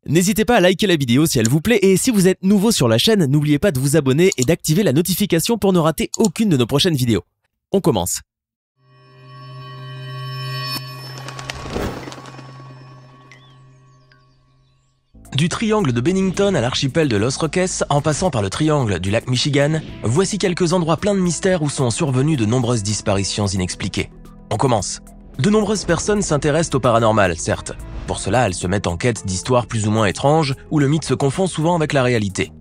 N'hésitez pas à liker la vidéo si elle vous plaît et si vous êtes nouveau sur la chaîne, n'oubliez pas de vous abonner et d'activer la notification pour ne rater aucune de nos prochaines vidéos. On commence. Du triangle de Bennington à l'archipel de Los Roques, en passant par le triangle du lac Michigan, voici quelques endroits pleins de mystères où sont survenues de nombreuses disparitions inexpliquées. On commence. De nombreuses personnes s'intéressent au paranormal, certes. Pour cela, elles se mettent en quête d'histoires plus ou moins étranges, où le mythe se confond souvent avec la réalité.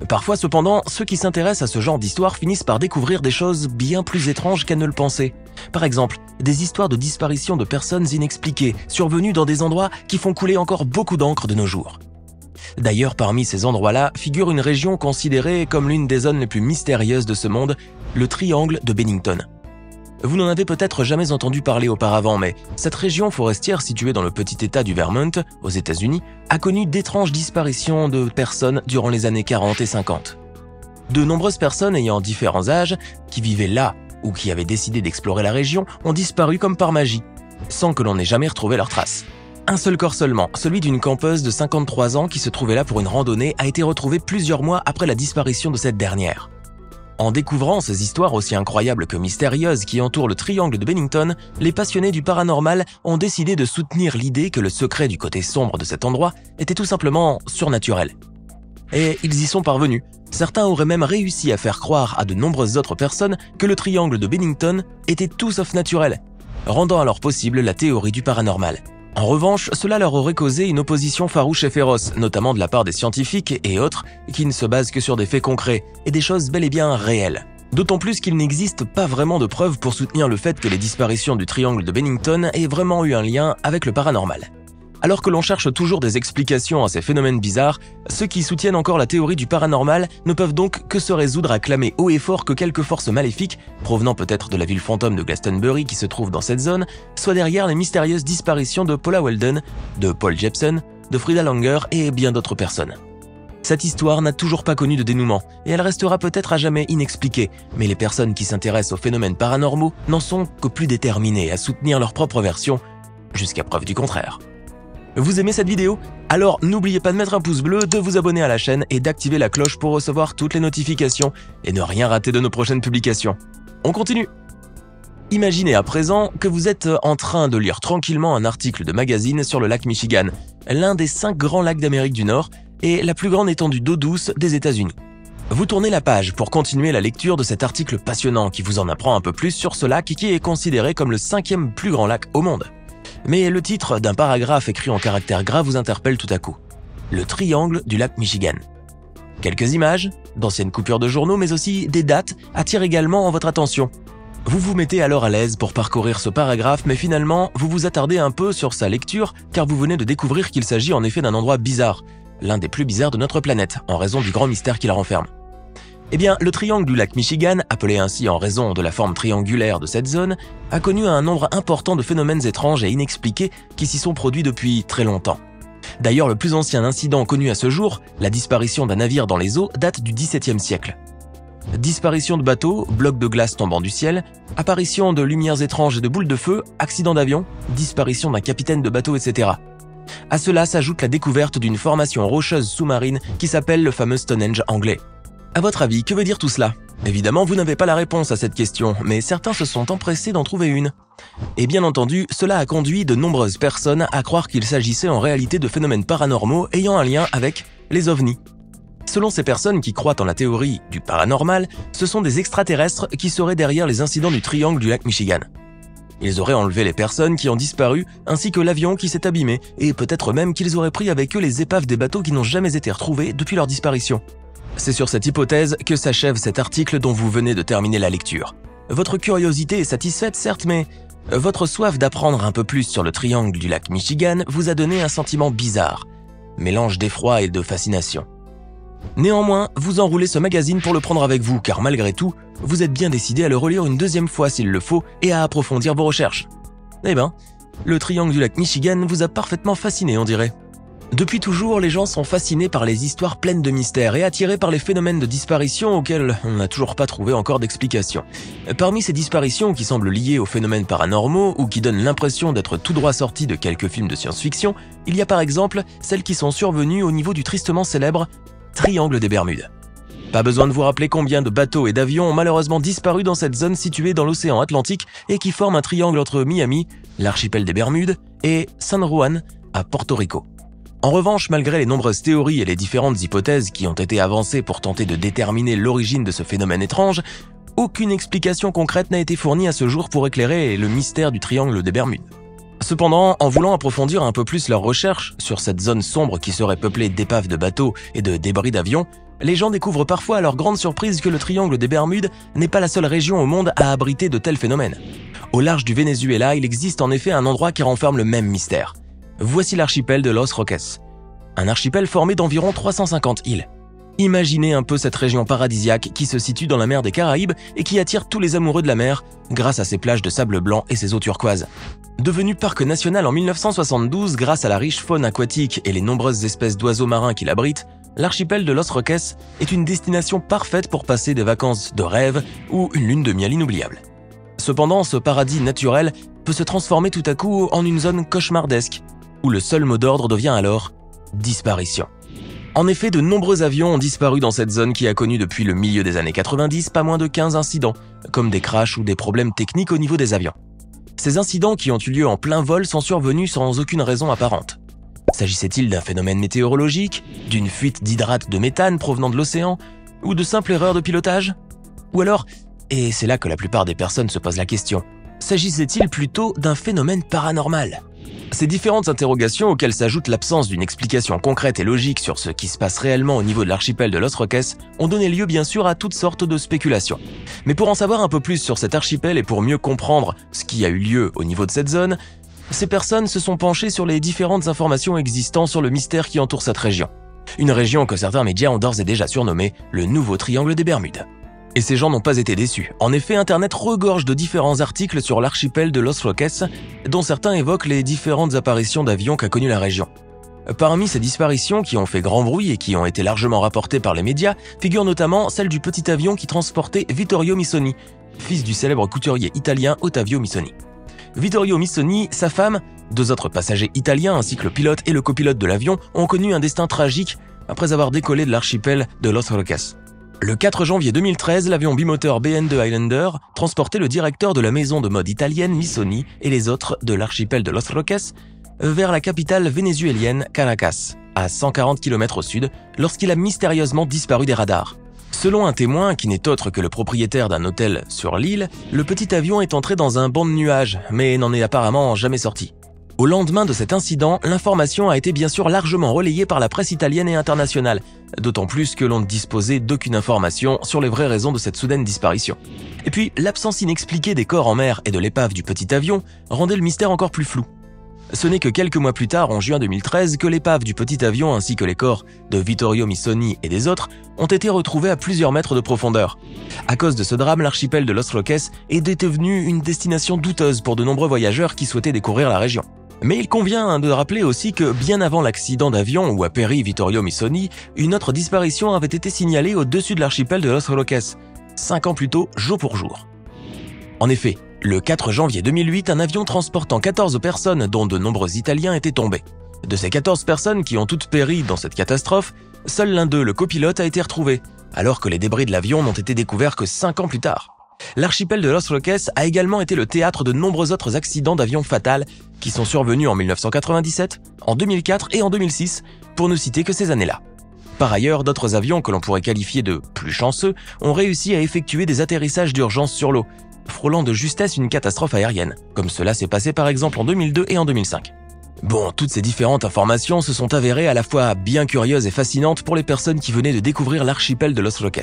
Parfois cependant, ceux qui s'intéressent à ce genre d'histoires finissent par découvrir des choses bien plus étranges qu'elles ne le pensaient. Par exemple, des histoires de disparition de personnes inexpliquées, survenues dans des endroits qui font couler encore beaucoup d'encre de nos jours. D'ailleurs, parmi ces endroits-là figure une région considérée comme l'une des zones les plus mystérieuses de ce monde, le triangle de Bennington. Vous n'en avez peut-être jamais entendu parler auparavant, mais cette région forestière située dans le petit état du Vermont, aux États-Unis, a connu d'étranges disparitions de personnes durant les années 40 et 50. De nombreuses personnes ayant différents âges, qui vivaient là ou qui avaient décidé d'explorer la région, ont disparu comme par magie, sans que l'on ait jamais retrouvé leurs traces. Un seul corps seulement, celui d'une campeuse de 53 ans qui se trouvait là pour une randonnée, a été retrouvé plusieurs mois après la disparition de cette dernière. En découvrant ces histoires aussi incroyables que mystérieuses qui entourent le triangle de Bennington, les passionnés du paranormal ont décidé de soutenir l'idée que le secret du côté sombre de cet endroit était tout simplement surnaturel. Et ils y sont parvenus. Certains auraient même réussi à faire croire à de nombreuses autres personnes que le triangle de Bennington était tout sauf naturel, rendant alors possible la théorie du paranormal. En revanche, cela leur aurait causé une opposition farouche et féroce, notamment de la part des scientifiques et autres, qui ne se basent que sur des faits concrets et des choses bel et bien réelles. D'autant plus qu'il n'existe pas vraiment de preuves pour soutenir le fait que les disparitions du triangle de Bennington aient vraiment eu un lien avec le paranormal. Alors que l'on cherche toujours des explications à ces phénomènes bizarres, ceux qui soutiennent encore la théorie du paranormal ne peuvent donc que se résoudre à clamer haut et fort que quelques forces maléfiques, provenant peut-être de la ville fantôme de Glastonbury qui se trouve dans cette zone, soient derrière les mystérieuses disparitions de Paula Weldon, de Paul Jepson, de Frida Langer et bien d'autres personnes. Cette histoire n'a toujours pas connu de dénouement, et elle restera peut-être à jamais inexpliquée, mais les personnes qui s'intéressent aux phénomènes paranormaux n'en sont que plus déterminées à soutenir leur propre version, jusqu'à preuve du contraire. Vous aimez cette vidéo? Alors n'oubliez pas de mettre un pouce bleu, de vous abonner à la chaîne et d'activer la cloche pour recevoir toutes les notifications et ne rien rater de nos prochaines publications. On continue! Imaginez à présent que vous êtes en train de lire tranquillement un article de magazine sur le lac Michigan, l'un des 5 grands lacs d'Amérique du Nord et la plus grande étendue d'eau douce des États-Unis. Vous tournez la page pour continuer la lecture de cet article passionnant qui vous en apprend un peu plus sur ce lac qui est considéré comme le 5e plus grand lac au monde. Mais le titre d'un paragraphe écrit en caractères gras vous interpelle tout à coup. Le triangle du lac Michigan. Quelques images, d'anciennes coupures de journaux, mais aussi des dates attirent également votre attention. Vous vous mettez alors à l'aise pour parcourir ce paragraphe, mais finalement, vous vous attardez un peu sur sa lecture car vous venez de découvrir qu'il s'agit en effet d'un endroit bizarre, l'un des plus bizarres de notre planète, en raison du grand mystère qui la renferme. Eh bien, le triangle du lac Michigan, appelé ainsi en raison de la forme triangulaire de cette zone, a connu un nombre important de phénomènes étranges et inexpliqués qui s'y sont produits depuis très longtemps. D'ailleurs, le plus ancien incident connu à ce jour, la disparition d'un navire dans les eaux, date du XVIIe siècle. Disparition de bateaux, blocs de glace tombant du ciel, apparition de lumières étranges et de boules de feu, accident d'avion, disparition d'un capitaine de bateau, etc. À cela s'ajoute la découverte d'une formation rocheuse sous-marine qui s'appelle le fameux Stonehenge anglais. À votre avis, que veut dire tout cela? Évidemment, vous n'avez pas la réponse à cette question, mais certains se sont empressés d'en trouver une. Et bien entendu, cela a conduit de nombreuses personnes à croire qu'il s'agissait en réalité de phénomènes paranormaux ayant un lien avec les ovnis. Selon ces personnes qui croient en la théorie du paranormal, ce sont des extraterrestres qui seraient derrière les incidents du triangle du lac Michigan. Ils auraient enlevé les personnes qui ont disparu, ainsi que l'avion qui s'est abîmé, et peut-être même qu'ils auraient pris avec eux les épaves des bateaux qui n'ont jamais été retrouvés depuis leur disparition. C'est sur cette hypothèse que s'achève cet article dont vous venez de terminer la lecture. Votre curiosité est satisfaite, certes, mais votre soif d'apprendre un peu plus sur le triangle du lac Michigan vous a donné un sentiment bizarre, mélange d'effroi et de fascination. Néanmoins, vous enroulez ce magazine pour le prendre avec vous, car malgré tout, vous êtes bien décidé à le relire une deuxième fois s'il le faut et à approfondir vos recherches. Eh ben, le triangle du lac Michigan vous a parfaitement fasciné, on dirait. Depuis toujours, les gens sont fascinés par les histoires pleines de mystères et attirés par les phénomènes de disparition auxquels on n'a toujours pas trouvé encore d'explication. Parmi ces disparitions qui semblent liées aux phénomènes paranormaux ou qui donnent l'impression d'être tout droit sorties de quelques films de science-fiction, il y a par exemple celles qui sont survenues au niveau du tristement célèbre Triangle des Bermudes. Pas besoin de vous rappeler combien de bateaux et d'avions ont malheureusement disparu dans cette zone située dans l'océan Atlantique et qui forme un triangle entre Miami, l'archipel des Bermudes, et San Juan à Porto Rico. En revanche, malgré les nombreuses théories et les différentes hypothèses qui ont été avancées pour tenter de déterminer l'origine de ce phénomène étrange, aucune explication concrète n'a été fournie à ce jour pour éclairer le mystère du triangle des Bermudes. Cependant, en voulant approfondir un peu plus leurs recherches sur cette zone sombre qui serait peuplée d'épaves de bateaux et de débris d'avions, les gens découvrent parfois à leur grande surprise que le triangle des Bermudes n'est pas la seule région au monde à abriter de tels phénomènes. Au large du Venezuela, il existe en effet un endroit qui renferme le même mystère. Voici l'archipel de Los Roques, un archipel formé d'environ 350 îles. Imaginez un peu cette région paradisiaque qui se situe dans la mer des Caraïbes et qui attire tous les amoureux de la mer grâce à ses plages de sable blanc et ses eaux turquoises. Devenu parc national en 1972 grâce à la riche faune aquatique et les nombreuses espèces d'oiseaux marins qui l'abritent, l'archipel de Los Roques est une destination parfaite pour passer des vacances de rêve ou une lune de miel inoubliable. Cependant, ce paradis naturel peut se transformer tout à coup en une zone cauchemardesque, où le seul mot d'ordre devient alors « disparition ». En effet, de nombreux avions ont disparu dans cette zone qui a connu depuis le milieu des années 90 pas moins de 15 incidents, comme des crashs ou des problèmes techniques au niveau des avions. Ces incidents qui ont eu lieu en plein vol sont survenus sans aucune raison apparente. S'agissait-il d'un phénomène météorologique, d'une fuite d'hydrate de méthane provenant de l'océan, ou de simples erreurs de pilotage? Ou alors, et c'est là que la plupart des personnes se posent la question, s'agissait-il plutôt d'un phénomène paranormal? Ces différentes interrogations auxquelles s'ajoute l'absence d'une explication concrète et logique sur ce qui se passe réellement au niveau de l'archipel de Los Roques ont donné lieu bien sûr à toutes sortes de spéculations. Mais pour en savoir un peu plus sur cet archipel et pour mieux comprendre ce qui a eu lieu au niveau de cette zone, ces personnes se sont penchées sur les différentes informations existant sur le mystère qui entoure cette région. Une région que certains médias ont d'ores et déjà surnommée le nouveau triangle des Bermudes. Et ces gens n'ont pas été déçus. En effet, Internet regorge de différents articles sur l'archipel de Los Roques, dont certains évoquent les différentes apparitions d'avions qu'a connues la région. Parmi ces disparitions qui ont fait grand bruit et qui ont été largement rapportées par les médias, figure notamment celle du petit avion qui transportait Vittorio Missoni, fils du célèbre couturier italien Ottavio Missoni. Vittorio Missoni, sa femme, deux autres passagers italiens ainsi que le pilote et le copilote de l'avion ont connu un destin tragique après avoir décollé de l'archipel de Los Roques. Le 4 janvier 2013, l'avion bimoteur BN2 Highlander transportait le directeur de la maison de mode italienne Missoni et les autres de l'archipel de Los Roques vers la capitale vénézuélienne Caracas, à 140 km au sud, lorsqu'il a mystérieusement disparu des radars. Selon un témoin, qui n'est autre que le propriétaire d'un hôtel sur l'île, le petit avion est entré dans un banc de nuages, mais n'en est apparemment jamais sorti. Au lendemain de cet incident, l'information a été bien sûr largement relayée par la presse italienne et internationale, d'autant plus que l'on ne disposait d'aucune information sur les vraies raisons de cette soudaine disparition. Et puis, l'absence inexpliquée des corps en mer et de l'épave du petit avion rendait le mystère encore plus flou. Ce n'est que quelques mois plus tard, en juin 2013, que l'épave du petit avion ainsi que les corps de Vittorio Missoni et des autres ont été retrouvés à plusieurs mètres de profondeur. À cause de ce drame, l'archipel de Los Roques est devenu une destination douteuse pour de nombreux voyageurs qui souhaitaient découvrir la région. Mais il convient de rappeler aussi que bien avant l'accident d'avion où a péri Vittorio Missoni, une autre disparition avait été signalée au-dessus de l'archipel de Los Roques, 5 ans plus tôt, jour pour jour. En effet, le 4 janvier 2008, un avion transportant 14 personnes, dont de nombreux Italiens, était tombé. De ces 14 personnes qui ont toutes péri dans cette catastrophe, seul l'un d'eux, le copilote, a été retrouvé, alors que les débris de l'avion n'ont été découverts que 5 ans plus tard. L'archipel de Los Roques a également été le théâtre de nombreux autres accidents d'avions fatals qui sont survenus en 1997, en 2004 et en 2006, pour ne citer que ces années-là. Par ailleurs, d'autres avions que l'on pourrait qualifier de plus chanceux ont réussi à effectuer des atterrissages d'urgence sur l'eau, frôlant de justesse une catastrophe aérienne, comme cela s'est passé par exemple en 2002 et en 2005. Bon, toutes ces différentes informations se sont avérées à la fois bien curieuses et fascinantes pour les personnes qui venaient de découvrir l'archipel de Los Roques.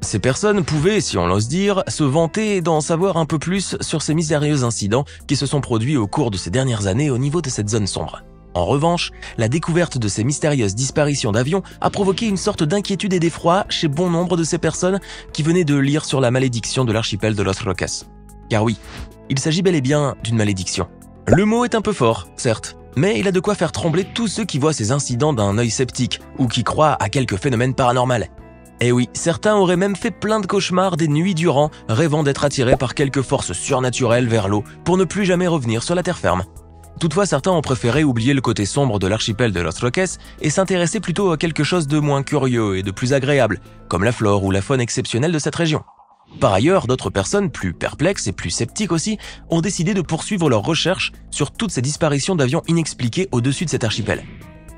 Ces personnes pouvaient, si on l'ose dire, se vanter d'en savoir un peu plus sur ces mystérieux incidents qui se sont produits au cours de ces dernières années au niveau de cette zone sombre. En revanche, la découverte de ces mystérieuses disparitions d'avions a provoqué une sorte d'inquiétude et d'effroi chez bon nombre de ces personnes qui venaient de lire sur la malédiction de l'archipel de Los Roques. Car oui, il s'agit bel et bien d'une malédiction. Le mot est un peu fort, certes, Mais il a de quoi faire trembler tous ceux qui voient ces incidents d'un œil sceptique ou qui croient à quelques phénomènes paranormaux. Et oui, certains auraient même fait plein de cauchemars des nuits durant, rêvant d'être attirés par quelques forces surnaturelles vers l'eau pour ne plus jamais revenir sur la terre ferme. Toutefois, certains ont préféré oublier le côté sombre de l'archipel de Los Roques et s'intéresser plutôt à quelque chose de moins curieux et de plus agréable, comme la flore ou la faune exceptionnelle de cette région. Par ailleurs, d'autres personnes, plus perplexes et plus sceptiques aussi, ont décidé de poursuivre leurs recherches sur toutes ces disparitions d'avions inexpliquées au-dessus de cet archipel.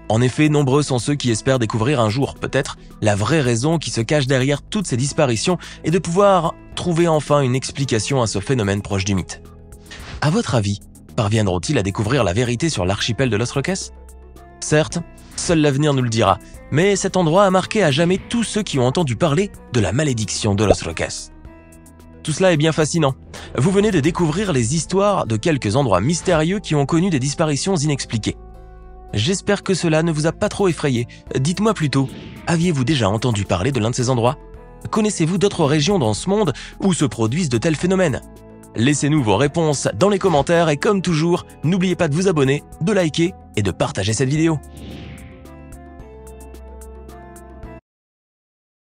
En effet, nombreux sont ceux qui espèrent découvrir un jour, peut-être, la vraie raison qui se cache derrière toutes ces disparitions et de pouvoir trouver enfin une explication à ce phénomène proche du mythe. À votre avis, parviendront-ils à découvrir la vérité sur l'archipel de Los Roques? Certes, seul l'avenir nous le dira, mais cet endroit a marqué à jamais tous ceux qui ont entendu parler de la malédiction de Los Roques. Tout cela est bien fascinant. Vous venez de découvrir les histoires de quelques endroits mystérieux qui ont connu des disparitions inexpliquées. J'espère que cela ne vous a pas trop effrayé. Dites-moi plutôt, aviez-vous déjà entendu parler de l'un de ces endroits? Connaissez-vous d'autres régions dans ce monde où se produisent de tels phénomènes? Laissez-nous vos réponses dans les commentaires et comme toujours, n'oubliez pas de vous abonner, de liker et de partager cette vidéo.